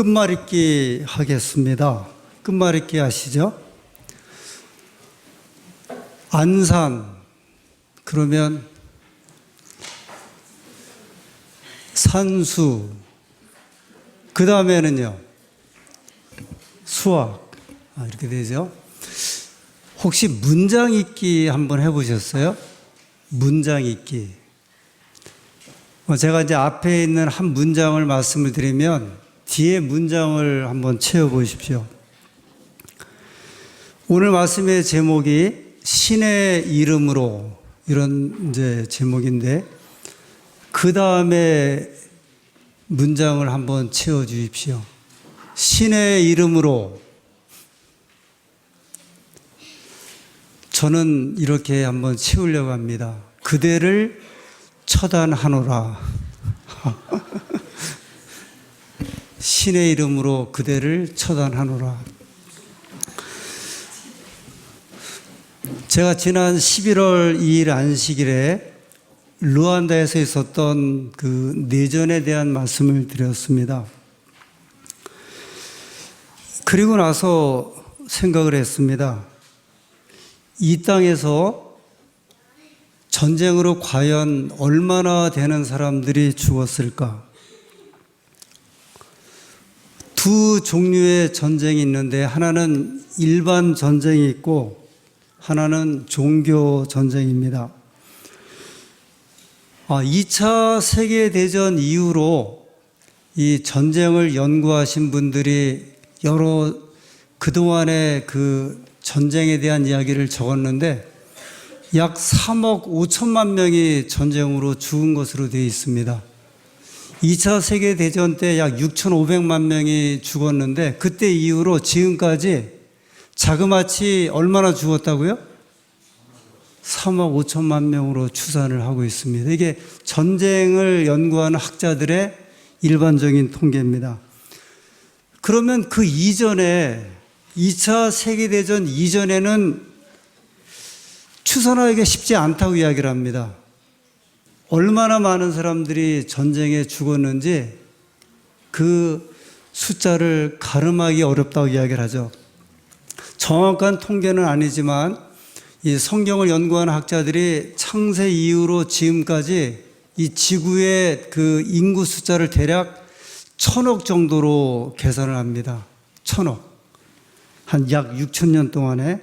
끝말잇기 하겠습니다. 끝말잇기 아시죠? 안산 그러면 산수, 그 다음에는요 수학, 이렇게 되죠. 혹시 문장 읽기 한번 해보셨어요? 문장 읽기. 제가 이제 앞에 있는 한 문장을 말씀을 드리면 뒤에 문장을 한번 채워보십시오. 오늘 말씀의 제목이 신의 이름으로, 이런 이제 제목인데 그 다음에 문장을 한번 채워주십시오. 신의 이름으로. 저는 이렇게 한번 채우려고 합니다. 그대를 처단하노라. 신의 이름으로 그대를 처단하노라. 제가 지난 11월 2일 안식일에 루안다에서 있었던 그 내전에 대한 말씀을 드렸습니다. 그리고 나서 생각을 했습니다. 이 땅에서 전쟁으로 과연 얼마나 되는 사람들이 죽었을까? 두 종류의 전쟁이 있는데 하나는 일반 전쟁이 있고 하나는 종교 전쟁입니다. 2차 세계대전 이후로 이 전쟁을 연구하신 분들이 여러 그동안의 그 전쟁에 대한 이야기를 적었는데 약 3억 5천만 명이 전쟁으로 죽은 것으로 되어 있습니다. 2차 세계대전 때 약 6,500만 명이 죽었는데 그때 이후로 지금까지 자그마치 얼마나 죽었다고요? 3억 5천만 명으로 추산을 하고 있습니다. 이게 전쟁을 연구하는 학자들의 일반적인 통계입니다. 그러면 그 이전에 2차 세계대전 이전에는 추산하기가 쉽지 않다고 이야기를 합니다. 얼마나 많은 사람들이 전쟁에 죽었는지 그 숫자를 가늠하기 어렵다고 이야기를 하죠. 정확한 통계는 아니지만 이 성경을 연구하는 학자들이 창세 이후로 지금까지 이 지구의 그 인구 숫자를 대략 1,000억 정도로 계산을 합니다. 1,000억. 한 약 6,000년 동안에.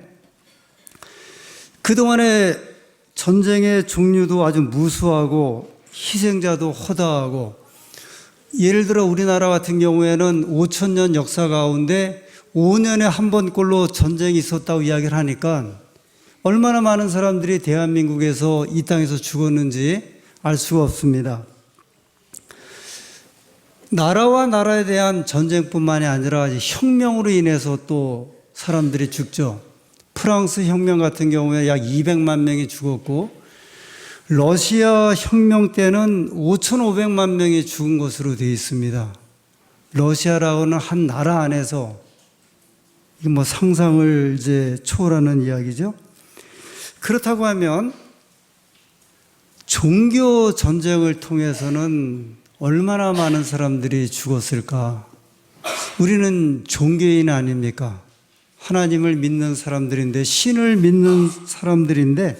그동안에 전쟁의 종류도 아주 무수하고 희생자도 허다하고, 예를 들어 우리나라 같은 경우에는 5,000년 역사 가운데 5년에 한 번꼴로 전쟁이 있었다고 이야기를 하니까 얼마나 많은 사람들이 대한민국에서 이 땅에서 죽었는지 알 수가 없습니다. 나라와 나라에 대한 전쟁뿐만이 아니라 혁명으로 인해서 또 사람들이 죽죠. 프랑스 혁명 같은 경우에 약 200만 명이 죽었고 러시아 혁명 때는 5,500만 명이 죽은 것으로 되어 있습니다. 러시아라고는 한 나라 안에서 상상을 이제 초월하는 이야기죠. 그렇다고 하면 종교 전쟁을 통해서는 얼마나 많은 사람들이 죽었을까? 우리는 종교인 아닙니까? 하나님을 믿는 사람들인데, 신을 믿는 사람들인데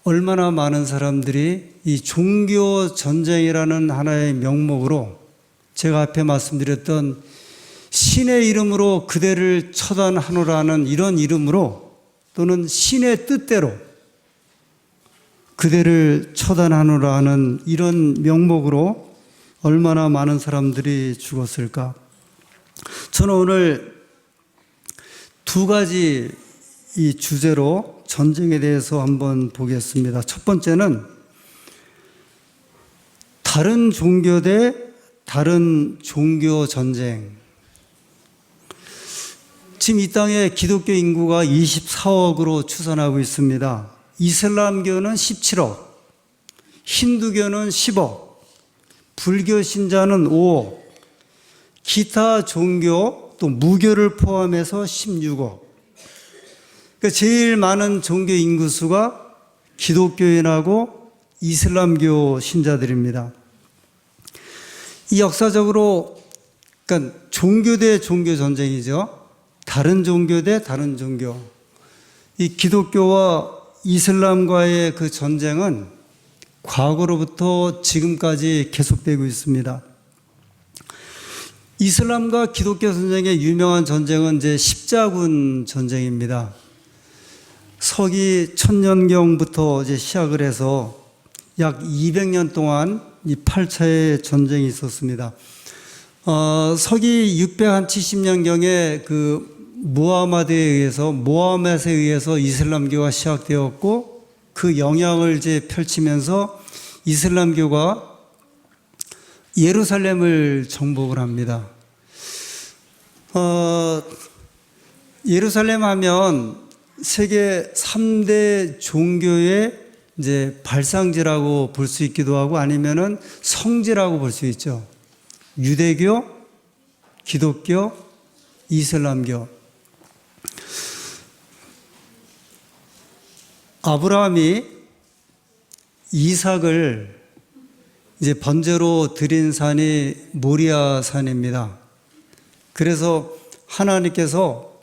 얼마나 많은 사람들이 이 종교 전쟁이라는 하나의 명목으로 제가 앞에 말씀드렸던 신의 이름으로 그대를 처단하노라는 이런 이름으로, 또는 신의 뜻대로 그대를 처단하노라는 이런 명목으로 얼마나 많은 사람들이 죽었을까? 저는 오늘 두 가지 이 주제로 전쟁에 대해서 한번 보겠습니다. 첫 번째는 다른 종교 대 다른 종교 전쟁. 지금 이 땅에 기독교 인구가 24억으로 추산하고 있습니다. 이슬람교는 17억, 힌두교는 10억, 불교 신자는 5억, 기타 종교 또 무교를 포함해서 16억. 그러니까 제일 많은 종교 인구수가 기독교인하고 이슬람교 신자들입니다. 이 역사적으로 그러니까 종교 대 종교 전쟁이죠. 다른 종교 대 다른 종교. 이 기독교와 이슬람과의 그 전쟁은 과거로부터 지금까지 계속되고 있습니다. 이슬람과 기독교 전쟁의 유명한 전쟁은 이제 십자군 전쟁입니다. 서기 1000년경부터 이제 시작을 해서 약 200년 동안 이 8차의 전쟁이 있었습니다. 서기 670년경에 그 모하멧에 의해서 이슬람교가 시작되었고 그 영향을 이제 펼치면서 이슬람교가 예루살렘을 정복을 합니다. 예루살렘 하면 세계 3대 종교의 이제 발상지라고 볼 수 있기도 하고 아니면은 성지라고 볼 수 있죠. 유대교, 기독교, 이슬람교. 아브라함이 이삭을 이제 번제로 드린 산이 모리아 산입니다. 그래서 하나님께서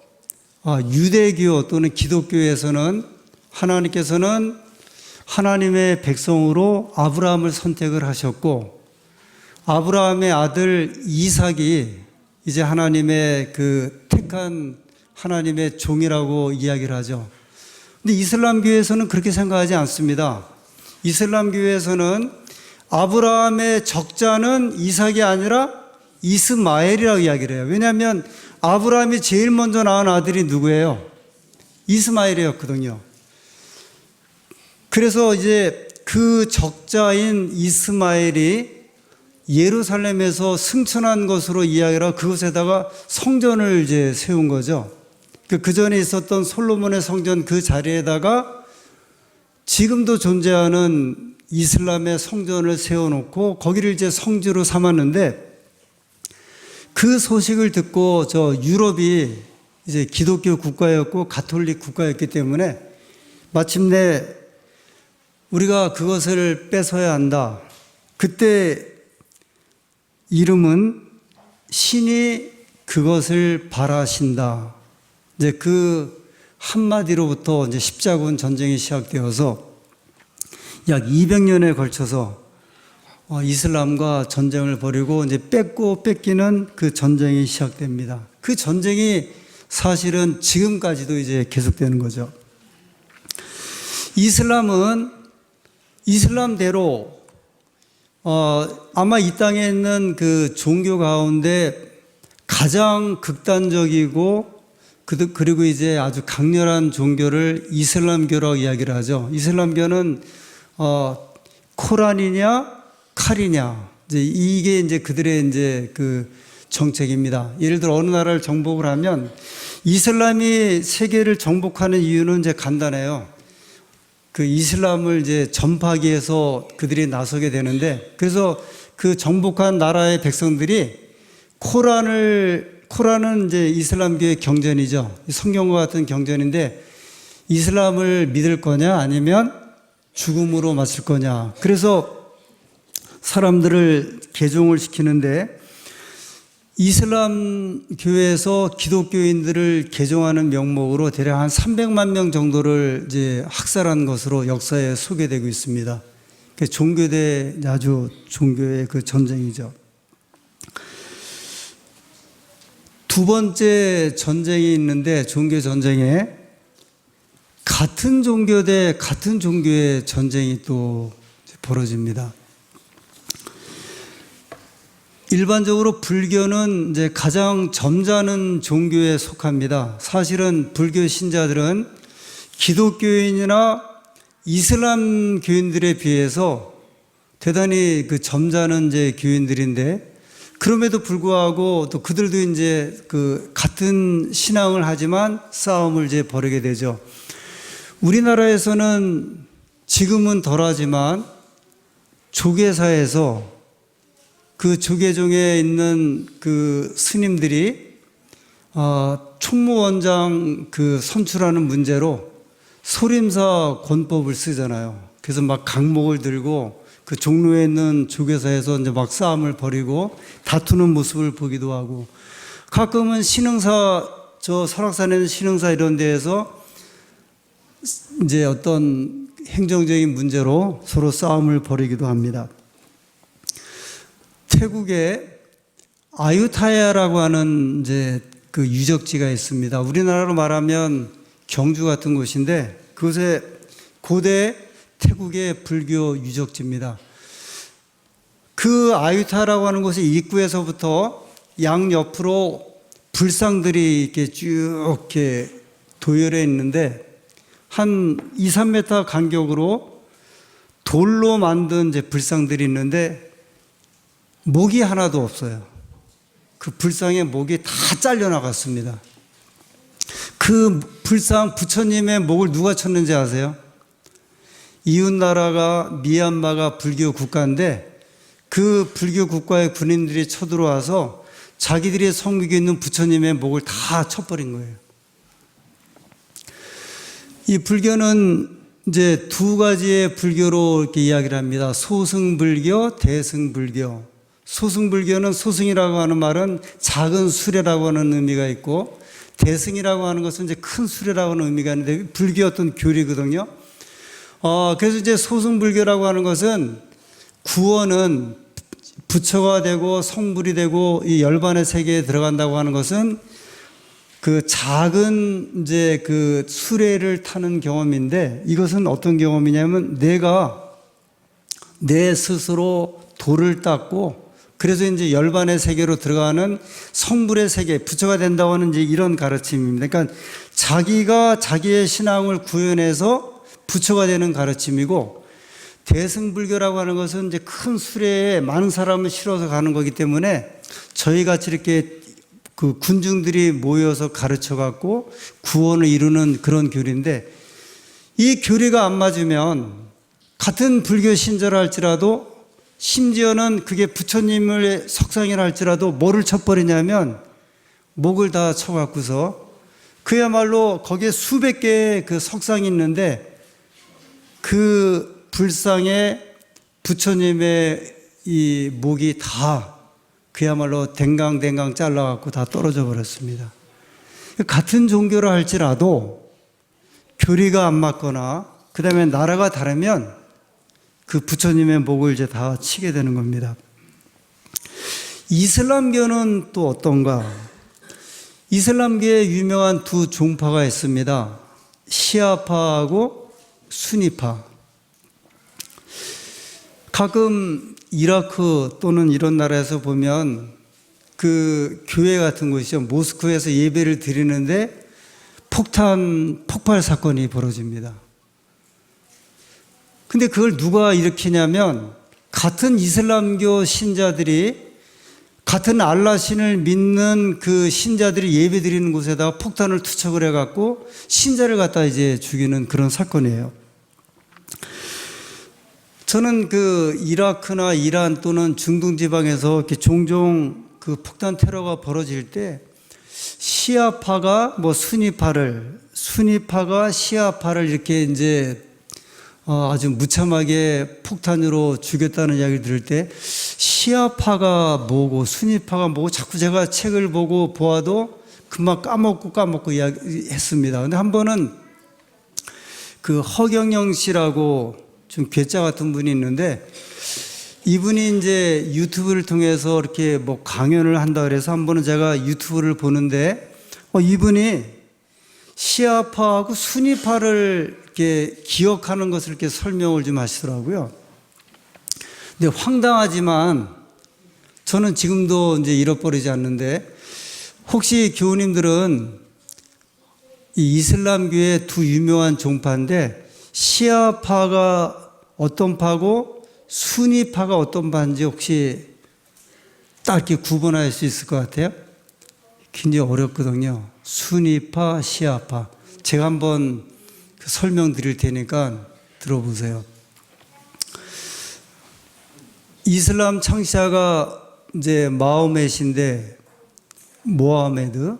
유대교 또는 기독교에서는 하나님께서는 하나님의 백성으로 아브라함을 선택을 하셨고 아브라함의 아들 이삭이 이제 하나님의 그 택한 하나님의 종이라고 이야기를 하죠. 근데 이슬람교에서는 그렇게 생각하지 않습니다. 이슬람교에서는 아브라함의 적자는 이삭이 아니라 이스마엘이라고 이야기를 해요. 왜냐하면 아브라함이 제일 먼저 낳은 아들이 누구예요? 이스마엘이었거든요. 그래서 이제 그 적자인 이스마엘이 예루살렘에서 승천한 것으로 이야기를 하고 그곳에다가 성전을 이제 세운 거죠. 그 전에 있었던 솔로몬의 성전 그 자리에다가 지금도 존재하는 이슬람의 성전을 세워놓고 거기를 이제 성지로 삼았는데 그 소식을 듣고 저 유럽이 이제 기독교 국가였고 가톨릭 국가였기 때문에 마침내 우리가 그것을 뺏어야 한다. 그때 이름은 신이 그것을 바라신다. 이제 그 한마디로부터 이제 십자군 전쟁이 시작되어서 약 200년에 걸쳐서 이슬람과 전쟁을 벌이고 이제 뺏고 뺏기는 그 전쟁이 시작됩니다. 그 전쟁이 사실은 지금까지도 이제 계속되는 거죠. 이슬람은 이슬람대로 아마 이 땅에 있는 그 종교 가운데 가장 극단적이고 그리고 이제 아주 강렬한 종교를 이슬람교라고 이야기를 하죠. 이슬람교는 코란이냐 칼이냐 이게 이제 그들의 이제 그 정책입니다. 예를 들어 어느 나라를 정복을 하면 이슬람이 세계를 정복하는 이유는 이제 간단해요. 그 이슬람을 이제 전파하기 위해서 그들이 나서게 되는데 그래서 그 정복한 나라의 백성들이 코란은 이제 이슬람교의 경전이죠. 성경과 같은 경전인데 이슬람을 믿을 거냐 아니면 죽음으로 맞을 거냐. 그래서 사람들을 개종을 시키는데 이슬람 교회에서 기독교인들을 개종하는 명목으로 대략 한 300만 명 정도를 이제 학살한 것으로 역사에 소개되고 있습니다. 종교 대 아주 종교의 그 전쟁이죠. 두 번째 전쟁이 있는데 종교 전쟁에 같은 종교 대 같은 종교의 전쟁이 또 벌어집니다. 일반적으로 불교는 이제 가장 점잖은 종교에 속합니다. 사실은 불교 신자들은 기독교인이나 이슬람 교인들에 비해서 대단히 그 점잖은 이제 교인들인데 그럼에도 불구하고 또 그들도 이제 그 같은 신앙을 하지만 싸움을 이제 벌이게 되죠. 우리나라에서는 지금은 덜하지만 조계사에서 그 조계종에 있는 그 스님들이 총무원장 그 선출하는 문제로 소림사 권법을 쓰잖아요. 그래서 막 강목을 들고 그 종로에 있는 조계사에서 이제 막 싸움을 벌이고 다투는 모습을 보기도 하고, 가끔은 신흥사, 저 설악산에 있는 신흥사 이런 데에서 이제 어떤 행정적인 문제로 서로 싸움을 벌이기도 합니다. 태국에 아유타야라고 하는 이제 그 유적지가 있습니다. 우리나라로 말하면 경주 같은 곳인데, 그곳에 고대 태국의 불교 유적지입니다. 그 아유타라고 하는 곳의 입구에서부터 양옆으로 불상들이 이렇게 쭉 이렇게 도열해 있는데, 한 2, 3m 간격으로 돌로 만든 이제 불상들이 있는데 목이 하나도 없어요. 그 불상의 목이 다 잘려나갔습니다. 그 불상 부처님의 목을 누가 쳤는지 아세요? 이웃나라가 미얀마가 불교 국가인데, 그 불교 국가의 군인들이 쳐들어와서 자기들이 섬기고 있는 부처님의 목을 다 쳐버린 거예요. 이 불교는 이제 두 가지의 불교로 이렇게 이야기를 합니다. 소승불교, 대승불교. 소승불교는, 소승이라고 하는 말은 작은 수레라고 하는 의미가 있고, 대승이라고 하는 것은 이제 큰 수레라고 하는 의미가 있는데, 불교의 어떤 교리거든요. 그래서 이제 소승불교라고 하는 것은 구원은 부처가 되고 성불이 되고 이 열반의 세계에 들어간다고 하는 것은 그 작은 이제 그 수레를 타는 경험인데, 이것은 어떤 경험이냐면 내가 내 스스로 돌을 닦고, 그래서 이제 열반의 세계로 들어가는 성불의 세계, 부처가 된다고 하는 이제 이런 가르침입니다. 그러니까 자기가 자기의 신앙을 구현해서 부처가 되는 가르침이고, 대승불교라고 하는 것은 이제 큰 수레에 많은 사람을 실어서 가는 거기 때문에 저희 같이 이렇게 그 군중들이 모여서 가르쳐 갖고 구원을 이루는 그런 교리인데, 이 교리가 안 맞으면 같은 불교 신자라 할지라도, 심지어는 그게 부처님을 석상이라 할지라도 뭐를 쳐버리냐면 목을 다 쳐갖고서, 그야말로 거기에 수백 개의 그 석상이 있는데 그 불상에 부처님의 이 목이 다 그야말로 댕강댕강 잘라갖고 다 떨어져 버렸습니다. 같은 종교라 할지라도 교리가 안 맞거나 그 다음에 나라가 다르면 그 부처님의 목을 이제 다 치게 되는 겁니다. 이슬람교는 또 어떤가? 이슬람교에 유명한 두 종파가 있습니다. 시아파하고 수니파. 가끔 이라크 또는 이런 나라에서 보면 그 교회 같은 곳이죠. 모스크에서 예배를 드리는데 폭발 사건이 벌어집니다. 근데 그걸 누가 일으키냐면, 같은 이슬람교 신자들이, 같은 알라 신을 믿는 그 신자들이 예배 드리는 곳에다가 폭탄을 투척을 해갖고 신자를 갖다 이제 죽이는 그런 사건이에요. 저는 그 이라크나 이란 또는 중동 지방에서 이렇게 종종 그 폭탄 테러가 벌어질 때 시아파가 뭐 순위파가 시아파를 이렇게 이제 아주 무참하게 폭탄으로 죽였다는 이야기를 들을 때, 시아파가 뭐고 순위파가 뭐고 자꾸 제가 책을 보고 보아도 금방 까먹고 이야기했습니다. 근데 한 번은 그 허경영 씨라고 좀 괴짜 같은 분이 있는데, 이분이 이제 유튜브를 통해서 이렇게 뭐 강연을 한다 그래서 한 번은 제가 유튜브를 보는데, 이분이 시아파하고 순위파를 이렇게 기억하는 것을 이렇게 설명을 좀 하시더라고요. 근데 황당하지만 저는 지금도 이제 잃어버리지 않는데, 혹시 교우님들은 이 이슬람교의 두 유명한 종파인데, 시아파가 어떤 파고 순위파가 어떤 파인지 혹시 딱 이렇게 구분할 수 있을 것 같아요? 굉장히 어렵거든요. 순위파, 시아파. 제가 한번 설명드릴 테니까 들어보세요. 이슬람 창시자가 이제 마호멧인데, 무하마드.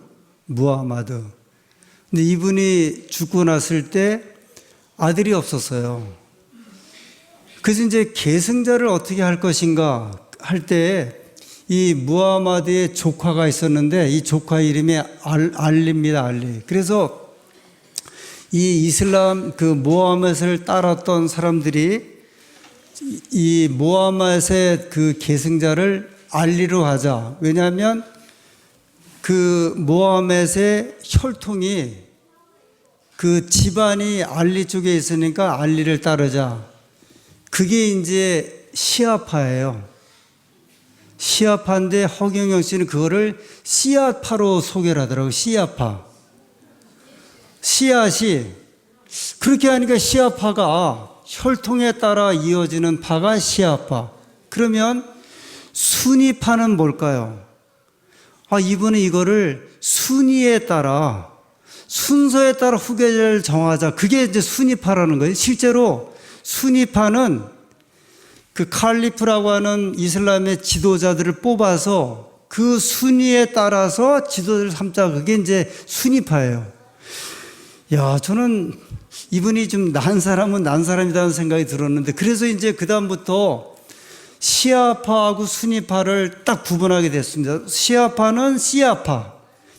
근데 이분이 죽고 났을 때 아들이 없었어요. 그래서 이제 계승자를 어떻게 할 것인가 할 때 이 무하마드의 조카가 있었는데 이 조카 이름이 알리입니다. 알리. 그래서 이 이슬람 그 무하마드를 따랐던 사람들이 이 무하마드의 그 계승자를 알리로 하자. 왜냐하면 그 무하마드의 혈통이 그 집안이 알리 쪽에 있으니까 알리를 따르자. 그게 이제 시아파예요. 시아파인데 허경영 씨는 그거를 씨앗파로 소개를 하더라고요. 씨앗파. 씨앗이 그렇게 하니까 씨앗파가 혈통에 따라 이어지는 파가 씨앗파. 그러면 순위파는 뭘까요? 이분은 이거를 순위에 따라 순서에 따라 후계자를 정하자. 그게 이제 순위파라는 거예요. 실제로 순위파는 그 칼리프라고 하는 이슬람의 지도자들을 뽑아서 그 순위에 따라서 지도자를 삼자. 그게 이제 순위파예요. 야, 저는 이분이 좀 난 사람은 난 사람이라는 생각이 들었는데, 그래서 이제 그다음부터 시아파하고 순위파를 딱 구분하게 됐습니다. 시아파는 씨아파,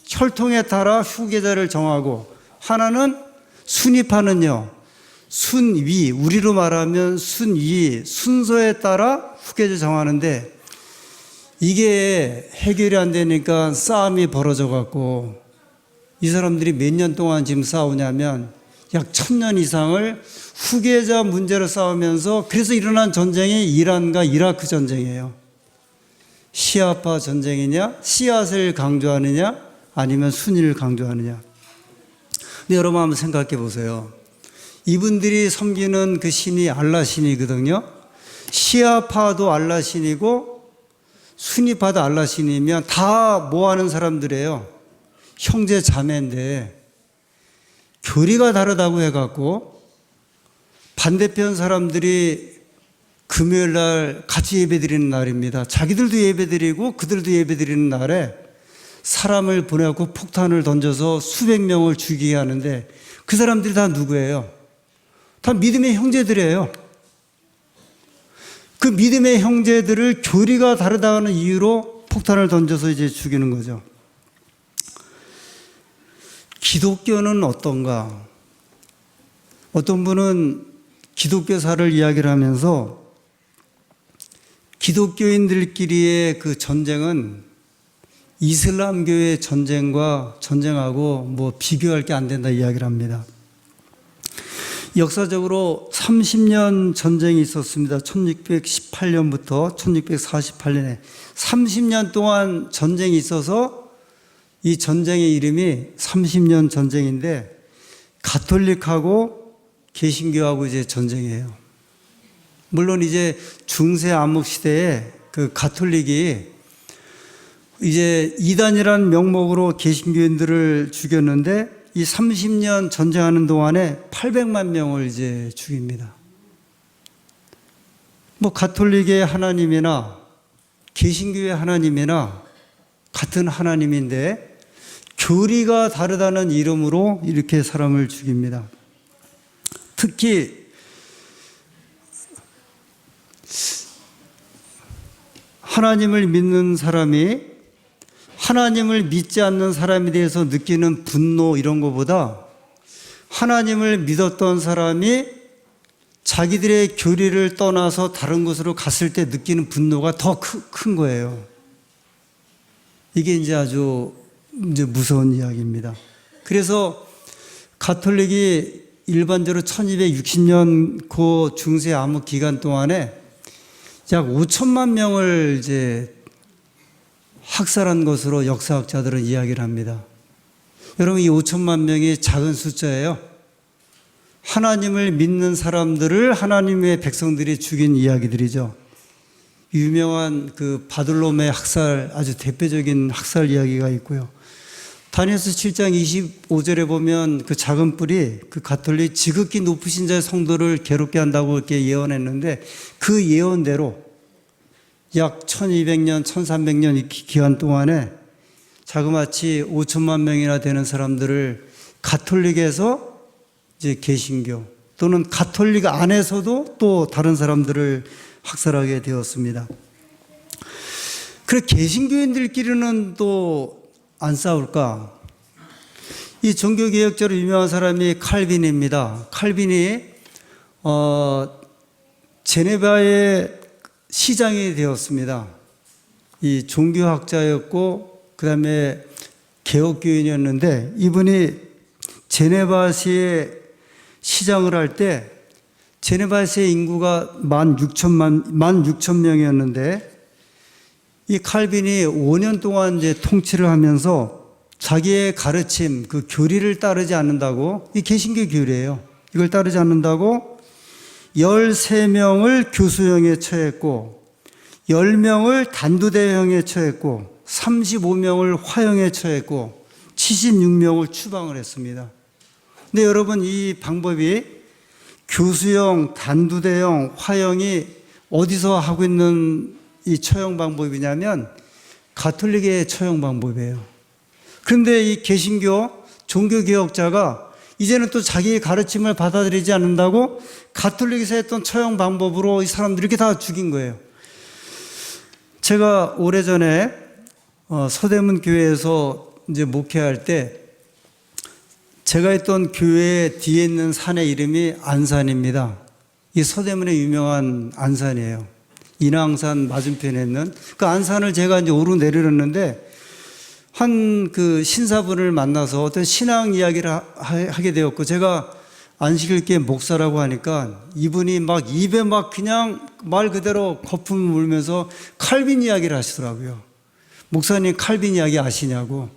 혈통에 따라 후계자를 정하고, 하나는 순위파는요, 순위, 우리로 말하면 순위, 순서에 따라 후계자 정하는데, 이게 해결이 안 되니까 싸움이 벌어져 갖고, 이 사람들이 몇 년 동안 지금 싸우냐면 약 1000년 이상을 후계자 문제로 싸우면서, 그래서 일어난 전쟁이 이란과 이라크 전쟁이에요. 시아파 전쟁이냐, 씨앗을 강조하느냐, 아니면 순위를 강조하느냐. 근데 여러분 한번 생각해 보세요. 이분들이 섬기는 그 신이 알라 신이거든요. 시아파도 알라 신이고 순위파도 알라 신이면 다 뭐 하는 사람들이에요? 형제 자매인데 교리가 다르다고 해갖고 반대편 사람들이 금요일 날 같이 예배드리는 날입니다. 자기들도 예배드리고 그들도 예배드리는 날에 사람을 보내갖고 폭탄을 던져서 수백 명을 죽이게 하는데, 그 사람들이 다 누구예요? 다 믿음의 형제들이에요. 그 믿음의 형제들을 교리가 다르다는 이유로 폭탄을 던져서 이제 죽이는 거죠. 기독교는 어떤가? 어떤 분은 기독교사를 이야기를 하면서 기독교인들끼리의 그 전쟁은 이슬람교의 전쟁하고 뭐 비교할 게 안 된다 이야기를 합니다. 역사적으로 30년 전쟁이 있었습니다. 1618년부터 1648년에 30년 동안 전쟁이 있어서 이 전쟁의 이름이 30년 전쟁인데, 가톨릭하고 개신교하고 이제 전쟁이에요. 물론 이제 중세 암흑 시대에 그 가톨릭이 이제 이단이라는 명목으로 개신교인들을 죽였는데, 이 30년 전쟁하는 동안에 800만 명을 이제 죽입니다. 뭐 가톨릭의 하나님이나 개신교의 하나님이나 같은 하나님인데 교리가 다르다는 이름으로 이렇게 사람을 죽입니다. 특히 하나님을 믿는 사람이 하나님을 믿지 않는 사람에 대해서 느끼는 분노 이런 것보다 하나님을 믿었던 사람이 자기들의 교리를 떠나서 다른 곳으로 갔을 때 느끼는 분노가 더 큰 거예요. 이게 이제 아주 이제 무서운 이야기입니다. 그래서 가톨릭이 일반적으로 1260년 그 중세 암흑 기간 동안에 약 5천만 명을 이제 학살한 것으로 역사학자들은 이야기를 합니다. 여러분, 이 5천만 명이 작은 숫자예요. 하나님을 믿는 사람들을 하나님의 백성들이 죽인 이야기들이죠. 유명한 그 바들로메 학살, 아주 대표적인 학살 이야기가 있고요. 다니엘서 7장 25절에 보면 그 작은 뿔이 그 가톨릭 지극히 높으신 자의 성도를 괴롭게 한다고 이렇게 예언했는데, 그 예언대로 약 1200년, 1300년 이 기간 동안에 자그마치 5천만 명이나 되는 사람들을 가톨릭에서 이제 개신교, 또는 가톨릭 안에서도 또 다른 사람들을 학살하게 되었습니다. 그래 개신교인들끼리는 또 안 싸울까? 이 종교개혁자로 유명한 사람이 칼빈입니다. 칼빈이 제네바의 시장이 되었습니다. 이 종교학자였고 그 다음에 개혁교인이었는데 이분이 제네바시에 시장을 할 때 제네바시의 인구가 16,000명이었는데 이 칼빈이 5년 동안 이제 통치를 하면서 자기의 가르침, 그 교리를 따르지 않는다고, 이 개신교 교리예요. 이걸 따르지 않는다고 13명을 교수형에 처했고 10명을 단두대형에 처했고 35명을 화형에 처했고 76명을 추방을 했습니다. 근데 여러분 이 방법이 교수형, 단두대형, 화형이 어디서 하고 있는 이 처형 방법이냐면 가톨릭의 처형 방법이에요. 그런데 이 개신교 종교개혁자가 이제는 또 자기의 가르침을 받아들이지 않는다고 가톨릭에서 했던 처형 방법으로 이 사람들이 이렇게 다 죽인 거예요. 제가 오래전에 서대문 교회에서 이제 목회할 때 제가 있던 교회 뒤에 있는 산의 이름이 안산입니다. 이 서대문의 유명한 안산이에요. 인왕산 맞은편에 있는 그 안산을 제가 이제 오르내리렸는데 한 그 신사분을 만나서 어떤 신앙 이야기를 하게 되었고 제가 안식일교회 목사라고 하니까 이분이 막 입에 막 그냥 말 그대로 거품을 물면서 칼빈 이야기를 하시더라고요. 목사님 칼빈 이야기 아시냐고.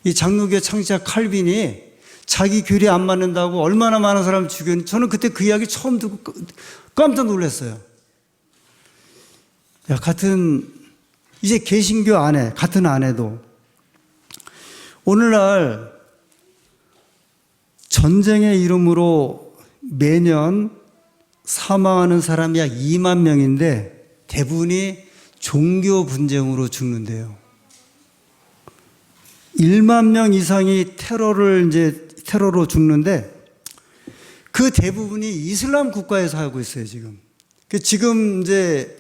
이 장로교 창시자 칼빈이 자기 교리 안 맞는다고 얼마나 많은 사람을 죽였는지 저는 그때 그 이야기 처음 듣고 깜짝 놀랐어요. 야, 이제 개신교 안에, 같은 안에도 오늘날 전쟁의 이름으로 매년 사망하는 사람이 약 2만 명인데 대부분이 종교 분쟁으로 죽는데요. 1만 명 이상이 테러로 죽는데 그 대부분이 이슬람 국가에서 하고 있어요, 지금. 지금 이제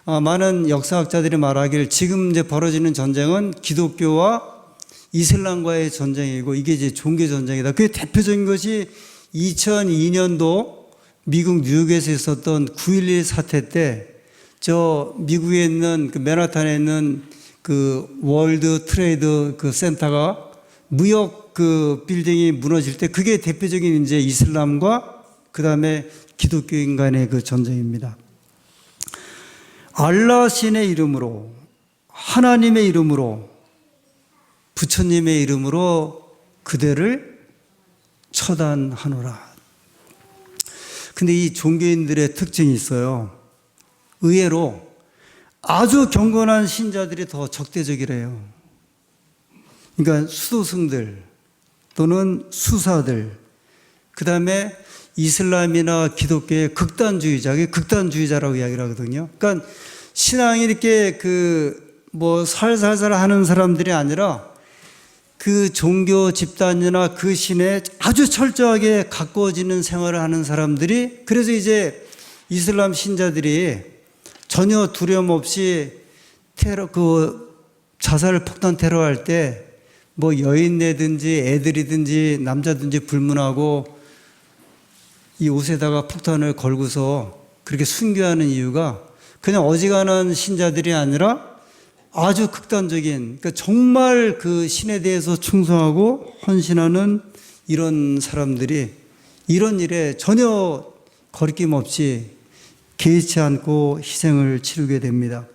많은 역사학자들이 말하길 지금 이제 벌어지는 전쟁은 기독교와 이슬람과의 전쟁이고 이게 이제 종교 전쟁이다. 그 대표적인 것이 2002년도 미국 뉴욕에서 있었던 9.11 사태 때 저 미국에 있는 그 맨하탄에 있는 그 월드 트레이드 그 센터가 무역 그 빌딩이 무너질 때 그게 대표적인 이제 이슬람과 그 다음에 기독교인 간의 그 전쟁입니다. 알라 신의 이름으로, 하나님의 이름으로, 부처님의 이름으로 그대를 처단하노라. 근데 이 종교인들의 특징이 있어요. 의외로 아주 경건한 신자들이 더 적대적이래요. 그러니까 수도승들 또는 수사들, 그 다음에 이슬람이나 기독교의 극단주의자라고 이야기를 하거든요. 그러니까 신앙이 이렇게 살살살 하는 사람들이 아니라 그 종교 집단이나 그 신에 아주 철저하게 가까워지는 생활을 하는 사람들이, 그래서 이제 이슬람 신자들이 전혀 두려움 없이 자살 폭탄 테러할 때 여인네든지 애들이든지 남자든지 불문하고 이 옷에다가 폭탄을 걸고서 그렇게 순교하는 이유가 그냥 어지간한 신자들이 아니라 아주 극단적인, 그러니까 정말 그 신에 대해서 충성하고 헌신하는 이런 사람들이 이런 일에 전혀 거리낌 없이 개의치 않고 희생을 치르게 됩니다.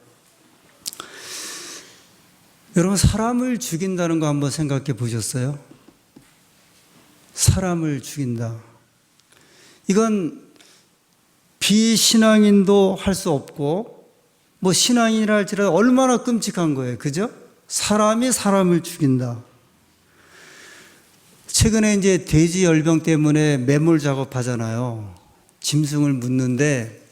여러분, 사람을 죽인다는 거 한번 생각해 보셨어요? 사람을 죽인다. 이건 비신앙인도 할 수 없고 신앙인이라 할지라도 얼마나 끔찍한 거예요. 그죠? 사람이 사람을 죽인다. 최근에 이제 돼지 열병 때문에 매몰 작업하잖아요. 짐승을 묻는데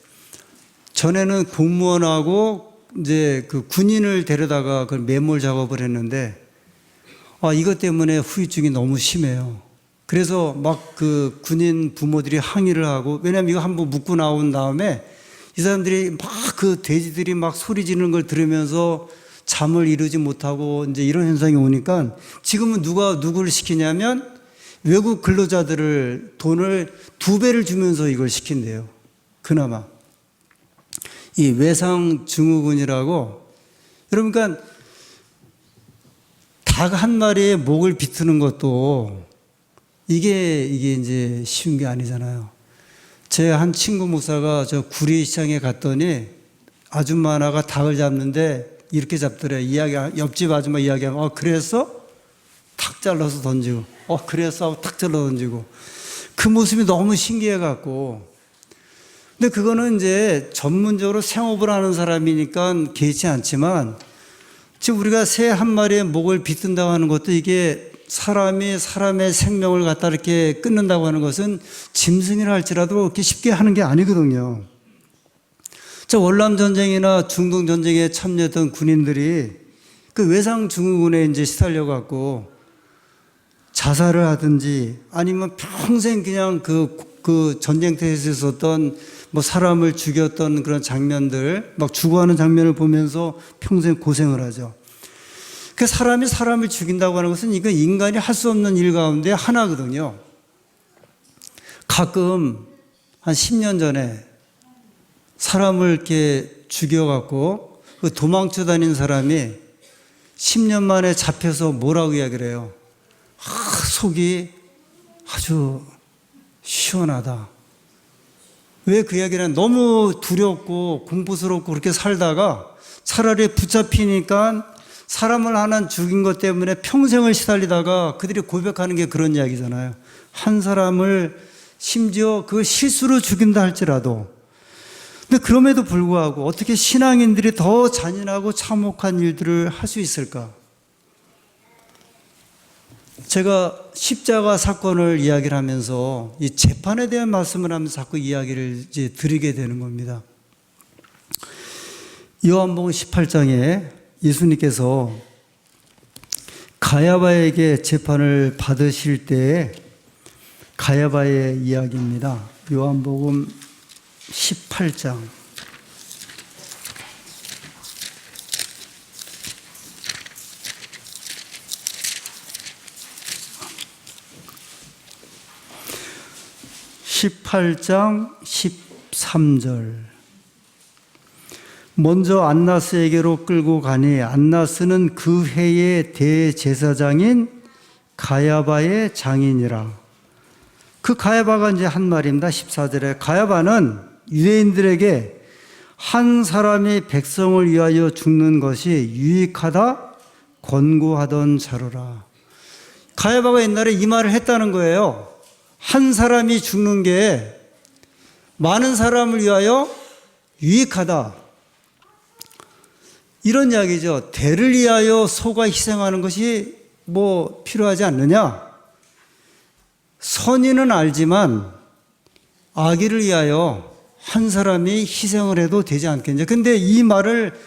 전에는 공무원하고 이제 그 군인을 데려다가 그 매몰 작업을 했는데 이것 때문에 후유증이 너무 심해요. 그래서 막 그 군인 부모들이 항의를 하고, 왜냐면 이거 한번 묻고 나온 다음에 이 사람들이 막 그 돼지들이 막 소리 지르는 걸 들으면서 잠을 이루지 못하고 이제 이런 현상이 오니까 지금은 누가 누구를 시키냐면 외국 근로자들을 돈을 2배를 주면서 이걸 시킨대요. 그나마. 이 외상증후군이라고, 여러분, 그러니까 닭 한 마리의 목을 비트는 것도 이게 이제 쉬운 게 아니잖아요. 제 한 친구 목사가 저 구리시장에 갔더니 아줌마 하나가 닭을 잡는데 이렇게 잡더래. 옆집 아줌마 이야기하면, 그랬어? 탁 잘라서 던지고, 그랬어? 하고 탁 잘라 던지고. 그 모습이 너무 신기해갖고. 근데 그거는 이제 전문적으로 생업을 하는 사람이니까 개의치 않지만, 지금 우리가 새 한 마리의 목을 비튼다고 하는 것도 이게 사람이 사람의 생명을 갖다 이렇게 끊는다고 하는 것은 짐승이라 할지라도 그렇게 쉽게 하는 게 아니거든요. 저 월남전쟁이나 중동전쟁에 참여했던 군인들이 그 외상증후군에 이제 시달려갖고 자살을 하든지 아니면 평생 그냥 그 전쟁터에서 있었던 뭐 사람을 죽였던 그런 장면들, 막 죽어가는 장면을 보면서 평생 고생을 하죠. 그 사람이 사람을 죽인다고 하는 것은 이건 인간이 할 수 없는 일 가운데 하나거든요. 가끔 한 10년 전에 사람을 이렇게 죽여갖고 그 도망쳐 다닌 사람이 10년 만에 잡혀서 뭐라고 이야기를 해요? 속이 아주 시원하다. 왜 그 이야기는 너무 두렵고 공포스럽고 그렇게 살다가 차라리 붙잡히니까 사람을 하나 죽인 것 때문에 평생을 시달리다가 그들이 고백하는 게 그런 이야기잖아요. 한 사람을 심지어 그 실수로 죽인다 할지라도. 근데 그럼에도 불구하고 어떻게 신앙인들이 더 잔인하고 참혹한 일들을 할 수 있을까? 제가 십자가 사건을 이야기를 하면서 이 재판에 대한 말씀을 하면서 자꾸 이야기를 이제 드리게 되는 겁니다. 요한복음 18장에 예수님께서 가야바에게 재판을 받으실 때에 가야바의 이야기입니다. 요한복음 18장. (18장) 13절. 먼저 안나스에게로 끌고 가니 안나스는 그 해의 대제사장인 가야바의 장인이라. 그 가야바가 이제 한 말입니다. 14절에 가야바는 유대인들에게 한 사람이 백성을 위하여 죽는 것이 유익하다 권고하던 자로라. 가야바가 옛날에 이 말을 했다는 거예요. 한 사람이 죽는 게 많은 사람을 위하여 유익하다. 이런 이야기죠. 대를 위하여 소가 희생하는 것이 뭐 필요하지 않느냐? 선인은 알지만 악의를 위하여 한 사람이 희생을 해도 되지 않겠냐. 근데 이 말을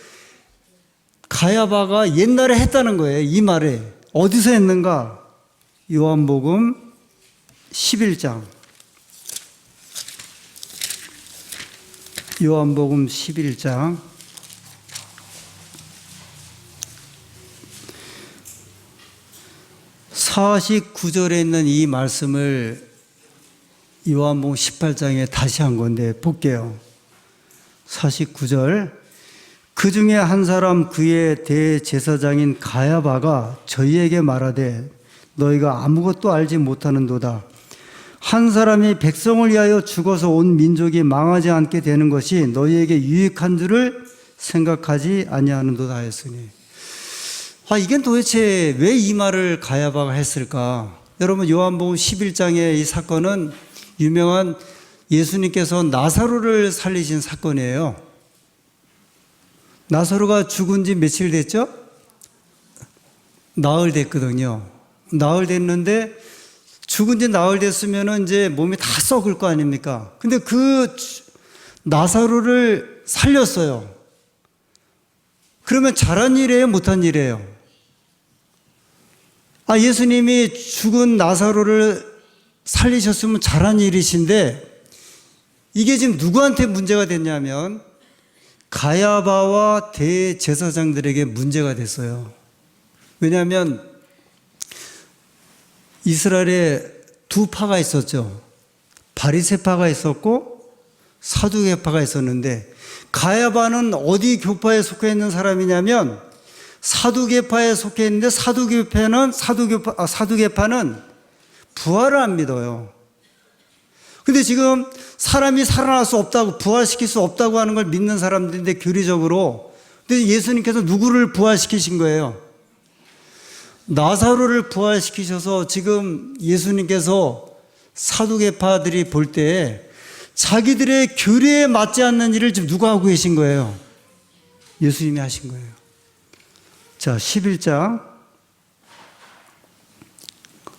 가야바가 옛날에 했다는 거예요. 이 말에. 어디서 했는가? 요한복음 11장. 요한복음 11장. 49절에 있는 이 말씀을 요한복음 18장에 다시 한 건데 볼게요. 49절. 그 중에 한 사람 그의 대제사장인 가야바가 저희에게 말하되 너희가 아무것도 알지 못하는도다. 한 사람이 백성을 위하여 죽어서 온 민족이 망하지 않게 되는 것이 너희에게 유익한 줄을 생각하지 아니하는도다 했으니. 이게 도대체 왜 이 말을 가야바가 했을까? 여러분, 요한복음 11장의 이 사건은 유명한 예수님께서 나사로를 살리신 사건이에요. 나사로가 죽은 지 며칠 됐죠? 나흘 됐거든요. 나흘 됐는데 죽은 지 나흘 됐으면 이제 몸이 다 썩을 거 아닙니까? 근데 그 나사로를 살렸어요. 그러면 잘한 일이에요? 못한 일이에요? 예수님이 죽은 나사로를 살리셨으면 잘한 일이신데 이게 지금 누구한테 문제가 됐냐면 가야바와 대제사장들에게 문제가 됐어요. 왜냐하면 이스라엘에 두 파가 있었죠. 바리새파가 있었고 사두개파가 있었는데 가야바는 어디 교파에 속해 있는 사람이냐면 사두개파에 속해 있는데 사두개파는 부활을 안 믿어요. 근데 지금 사람이 살아날 수 없다고, 부활시킬 수 없다고 하는 걸 믿는 사람들인데 교리적으로. 근데 예수님께서 누구를 부활시키신 거예요? 나사로를 부활시키셔서 지금 예수님께서 사두개파들이 볼 때 자기들의 교리에 맞지 않는 일을 지금 누가 하고 계신 거예요? 예수님이 하신 거예요. 자, 11장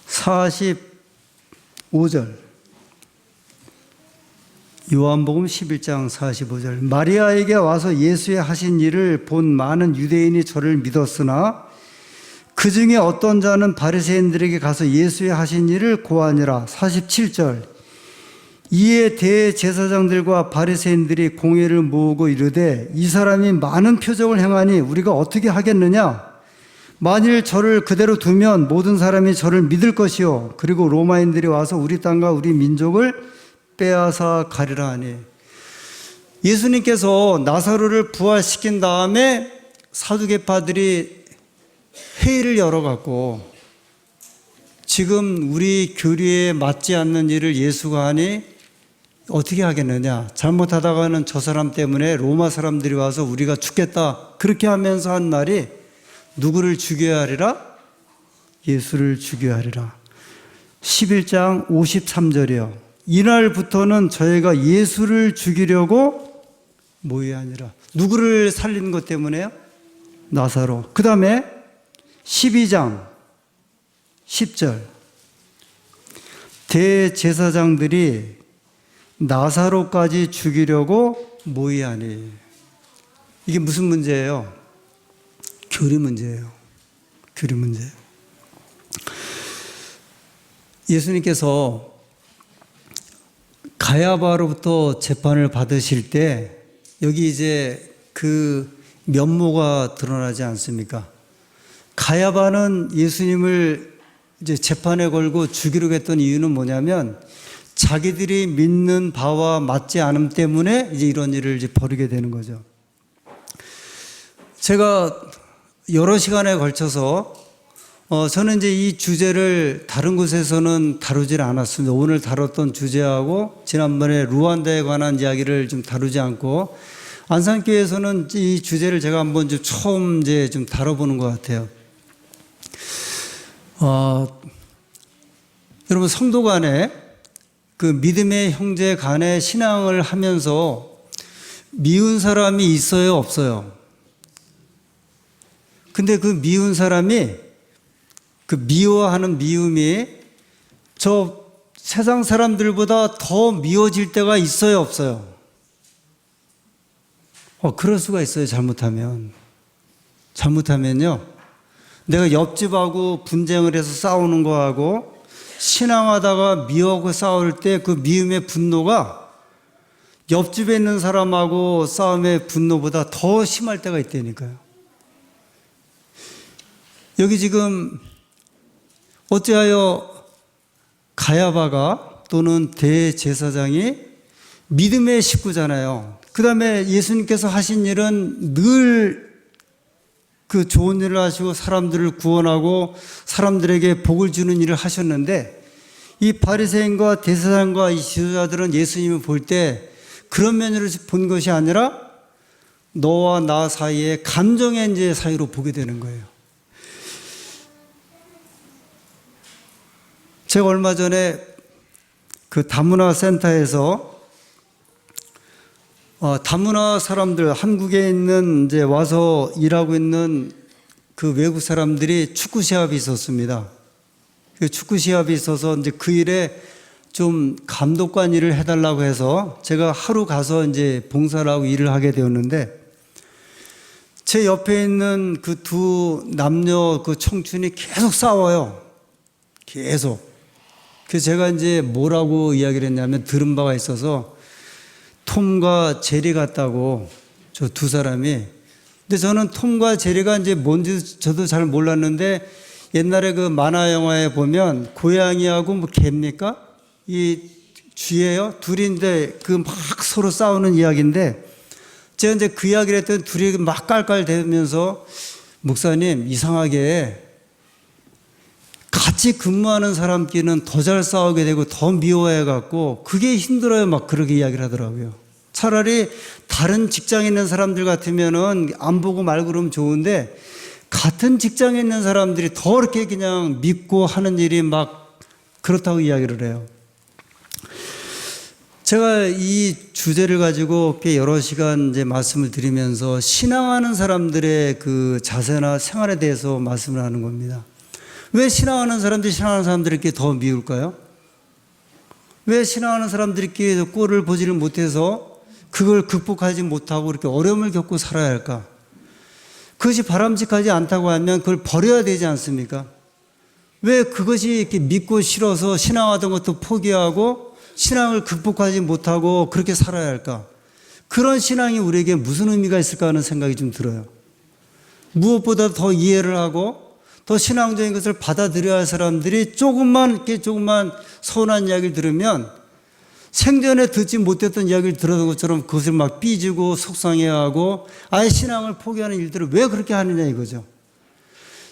45절. 요한복음 11장 45절. 마리아에게 와서 예수의 하신 일을 본 많은 유대인이 저를 믿었으나 그 중에 어떤 자는 바리새인들에게 가서 예수의 하신 일을 고하니라. 47절. 이에 대제사장들과 바리새인들이 공회를 모으고 이르되 이 사람이 많은 표적을 행하니 우리가 어떻게 하겠느냐? 만일 저를 그대로 두면 모든 사람이 저를 믿을 것이요 그리고 로마인들이 와서 우리 땅과 우리 민족을 빼앗아 가리라 하니. 예수님께서 나사로를 부활시킨 다음에 사두개파들이 회의를 열어갖고 지금 우리 교리에 맞지 않는 일을 예수가 하니 어떻게 하겠느냐. 잘못하다가는 저 사람 때문에 로마 사람들이 와서 우리가 죽겠다. 그렇게 하면서 한 말이 누구를 죽여야 하리라? 예수를 죽여야 하리라. 11장 53절이요. 이날부터는 저희가 예수를 죽이려고 모여야 하니라. 누구를 살리는 것 때문에요? 나사로. 그 다음에 12장 10절. 대제사장들이 나사로까지 죽이려고 모여야 하니. 이게 무슨 문제예요? 교리 문제예요. 교리 문제. 예수님께서 가야바로부터 재판을 받으실 때 여기 이제 그 면모가 드러나지 않습니까? 가야바는 예수님을 이제 재판에 걸고 죽이려고 했던 이유는 뭐냐면 자기들이 믿는 바와 맞지 않음 때문에 이제 이런 일을 이제 벌이게 되는 거죠. 제가 여러 시간에 걸쳐서 저는 이제 이 주제를 다른 곳에서는 다루질 않았습니다. 오늘 다뤘던 주제하고 지난번에 루안다에 관한 이야기를 좀 다루지 않고 안산교회에서는 이 주제를 제가 한번 좀 처음 이제 좀 다뤄보는 것 같아요. 여러분 성도 간에 그 믿음의 형제 간에 신앙을 하면서 미운 사람이 있어요, 없어요? 근데 그 미운 사람이 그 미워하는 미움이 저 세상 사람들보다 더 미워질 때가 있어요, 없어요? 그럴 수가 있어요, 잘못하면. 잘못하면요, 내가 옆집하고 분쟁을 해서 싸우는 거하고 신앙하다가 미워하고 싸울 때 그 미움의 분노가 옆집에 있는 사람하고 싸움의 분노보다 더 심할 때가 있다니까요. 여기 지금 어찌하여 가야바가 또는 대제사장이 믿음의 식구잖아요. 그 다음에 예수님께서 하신 일은 늘 그 좋은 일을 하시고 사람들을 구원하고 사람들에게 복을 주는 일을 하셨는데 이 바리새인과 대제사장과 이 지도자들은 예수님을 볼 때 그런 면으로 본 것이 아니라 너와 나 사이의 감정의 이제 사이로 보게 되는 거예요. 제가 얼마 전에 그 다문화 센터에서 다문화 사람들, 한국에 있는 이제 와서 일하고 있는 그 외국 사람들이 축구 시합이 있었습니다. 그 축구 시합이 있어서 이제 그 일에 좀 감독관 일을 해달라고 해서 제가 하루 가서 이제 봉사를 하고 일을 하게 되었는데 제 옆에 있는 그 두 남녀 그 청춘이 계속 싸워요. 계속. 그 제가 이제 뭐라고 이야기를 했냐면 들은 바가 있어서 톰과 제리 같다고 저 두 사람이. 근데 저는 톰과 제리가 이제 뭔지 저도 잘 몰랐는데 옛날에 그 만화 영화에 보면 고양이하고 뭐 개입니까? 이 쥐예요. 둘인데 그 막 서로 싸우는 이야기인데 제가 이제 그 이야기를 했더니 둘이 막 깔깔대면서 목사님 이상하게 같이 근무하는 사람끼리는 더 잘 싸우게 되고 더 미워해 갖고 그게 힘들어요. 막 그렇게 이야기를 하더라고요. 차라리 다른 직장에 있는 사람들 같으면은 안 보고 말고 그러면 좋은데 같은 직장에 있는 사람들이 더 이렇게 그냥 믿고 하는 일이 막 그렇다고 이야기를 해요. 제가 이 주제를 가지고 꽤 여러 시간 이제 말씀을 드리면서 신앙하는 사람들의 그 자세나 생활에 대해서 말씀을 하는 겁니다. 왜 신앙하는 사람들이 더 미울까요? 왜 신앙하는 사람들끼리 꼴을 보지를 못해서 그걸 극복하지 못하고 이렇게 어려움을 겪고 살아야 할까? 그것이 바람직하지 않다고 하면 그걸 버려야 되지 않습니까? 왜 그것이 이렇게 믿고 싫어서 신앙하던 것도 포기하고 신앙을 극복하지 못하고 그렇게 살아야 할까? 그런 신앙이 우리에게 무슨 의미가 있을까 하는 생각이 좀 들어요. 무엇보다 더 이해를 하고 더 신앙적인 것을 받아들여야 할 사람들이 조금만 서운한 이야기를 들으면 생전에 듣지 못했던 이야기를 들었던 것처럼 그것을 막 삐지고 속상해하고 아예 신앙을 포기하는 일들을 왜 그렇게 하느냐 이거죠.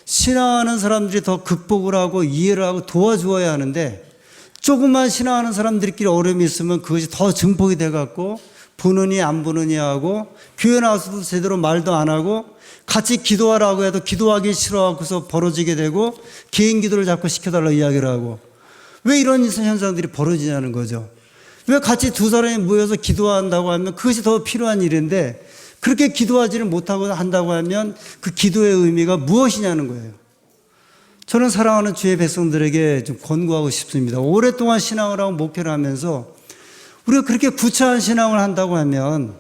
신앙하는 사람들이 더 극복을 하고 이해를 하고 도와주어야 하는데 조금만 신앙하는 사람들끼리 어려움이 있으면 그것이 더 증폭이 돼갖고 보느니 안 보느니 하고 교회 나와서도 제대로 말도 안 하고 같이 기도하라고 해도 기도하기 싫어하고서 벌어지게 되고 개인 기도를 자꾸 시켜달라고 이야기를 하고 왜 이런 현상들이 벌어지냐는 거죠. 왜 같이 두 사람이 모여서 기도한다고 하면 그것이 더 필요한 일인데 그렇게 기도하지를 못하고 한다고 하면 그 기도의 의미가 무엇이냐는 거예요. 저는 사랑하는 주의 백성들에게 좀 권고하고 싶습니다. 오랫동안 신앙을 하고 목회를 하면서 우리가 그렇게 구차한 신앙을 한다고 하면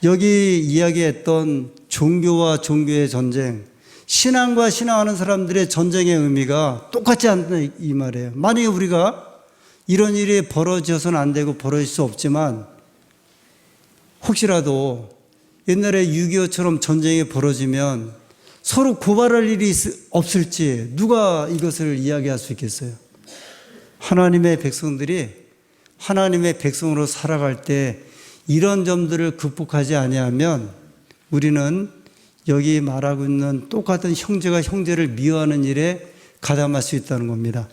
여기 이야기했던 종교와 종교의 전쟁, 신앙과 신앙하는 사람들의 전쟁의 의미가 똑같지 않다 이 말이에요. 만약에 우리가 이런 일이 벌어져서는 안 되고 벌어질 수 없지만 혹시라도 옛날에 6.25처럼 전쟁이 벌어지면 서로 고발할 일이 없을지 누가 이것을 이야기할 수 있겠어요? 하나님의 백성들이 하나님의 백성으로 살아갈 때 이런 점들을 극복하지 아니하면 우리는 여기 말하고 있는 똑같은 형제가 형제를 미워하는 일에 가담할 수 있다는 겁니다.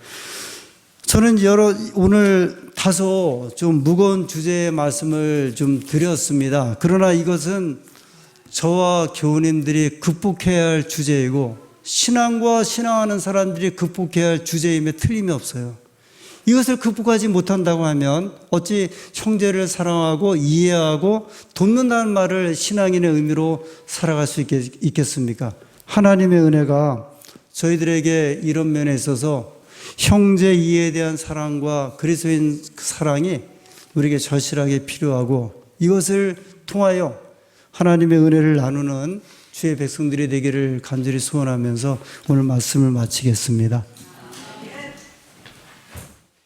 저는 오늘 다소 좀 무거운 주제의 말씀을 좀 드렸습니다. 그러나 이것은 저와 교우님들이 극복해야 할 주제이고 신앙과 신앙하는 사람들이 극복해야 할 주제임에 틀림이 없어요. 이것을 극복하지 못한다고 하면 어찌 형제를 사랑하고 이해하고 돕는다는 말을 신앙인의 의미로 살아갈 수 있겠습니까? 하나님의 은혜가 저희들에게 이런 면에 있어서 형제 이해에 대한 사랑과 그리스도인 사랑이 우리에게 절실하게 필요하고 이것을 통하여 하나님의 은혜를 나누는 주의 백성들이 되기를 간절히 소원하면서 오늘 말씀을 마치겠습니다.